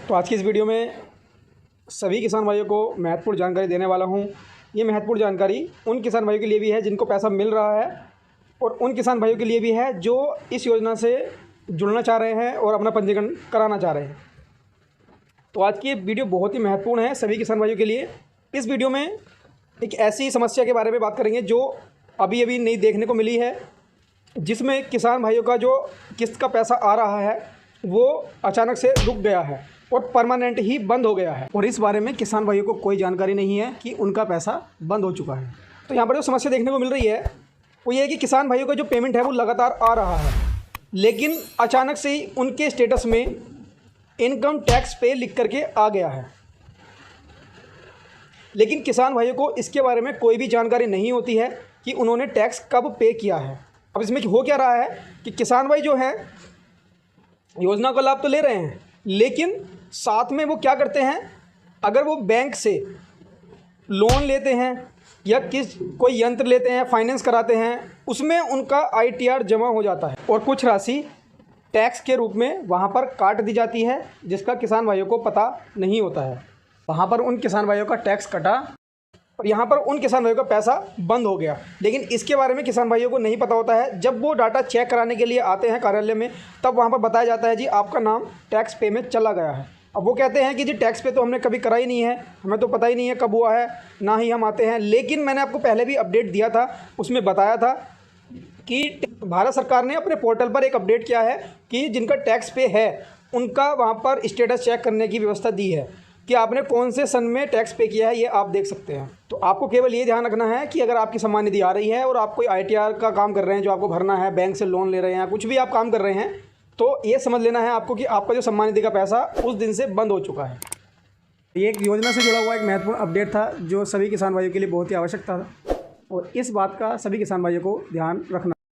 तो आज की इस वीडियो में सभी किसान भाइयों को महत्वपूर्ण जानकारी देने वाला हूं। ये महत्वपूर्ण जानकारी उन किसान भाइयों के लिए भी है जिनको पैसा मिल रहा है और उन किसान भाइयों के लिए भी है जो इस योजना से जुड़ना चाह रहे हैं और अपना पंजीकरण कराना चाह रहे हैं। तो आज की ये वीडियो बहुत ही महत्वपूर्ण है सभी किसान भाइयों के लिए। इस वीडियो में एक ऐसी समस्या के बारे में बात करेंगे जो अभी अभी नई देखने को मिली है, जिसमें किसान भाइयों का जो किस्त का पैसा आ रहा है वो अचानक से रुक गया है और परमानेंट ही बंद हो गया है और इस बारे में किसान भाइयों को कोई जानकारी नहीं है कि उनका पैसा बंद हो चुका है। तो यहाँ पर जो समस्या देखने को मिल रही है वो ये है कि किसान भाइयों का जो पेमेंट है वो लगातार आ रहा है, लेकिन अचानक से ही उनके स्टेटस में इनकम टैक्स पे लिख करके आ गया है। लेकिन किसान भाइयों को इसके बारे में कोई भी जानकारी नहीं होती है कि उन्होंने टैक्स कब पे किया है। अब इसमें हो क्या रहा है कि किसान भाई जो हैं योजना का लाभ तो ले रहे हैं, लेकिन साथ में वो क्या करते हैं, अगर वो बैंक से लोन लेते हैं या कोई यंत्र लेते हैं, फाइनेंस कराते हैं, उसमें उनका ITR जमा हो जाता है और कुछ राशि टैक्स के रूप में वहाँ पर काट दी जाती है, जिसका किसान भाइयों को पता नहीं होता है। वहाँ पर उन किसान भाइयों का टैक्स कटा और यहाँ पर उन किसान भाइयों का पैसा बंद हो गया, लेकिन इसके बारे में किसान भाइयों को नहीं पता होता है। जब वो डाटा चेक कराने के लिए आते हैं कार्यालय में, तब वहाँ पर बताया जाता है जी आपका नाम टैक्स पे में चला गया है। अब वो कहते हैं कि जी टैक्स पे तो हमने कभी करा ही नहीं है, हमें तो पता ही नहीं है कब हुआ है, ना ही हम आते हैं। लेकिन मैंने आपको पहले भी अपडेट दिया था, उसमें बताया था कि भारत सरकार ने अपने पोर्टल पर एक अपडेट किया है कि जिनका टैक्स पे है उनका वहाँ पर स्टेटस चेक करने की व्यवस्था दी है कि आपने कौन से सन में टैक्स पे किया है, ये आप देख सकते हैं। तो आपको केवल ये ध्यान रखना है कि अगर आपकी सम्मान निधि आ रही है और आप कोई ITR का काम कर रहे हैं जो आपको भरना है, बैंक से लोन ले रहे हैं, कुछ भी आप काम कर रहे हैं, तो ये समझ लेना है आपको कि आपका जो सम्मान निधि का पैसा उस दिन से बंद हो चुका है। ये एक योजना से जुड़ा हुआ एक महत्वपूर्ण अपडेट था जो सभी किसान भाइयों के लिए बहुत ही आवश्यक था और इस बात का सभी किसान भाइयों को ध्यान रखना।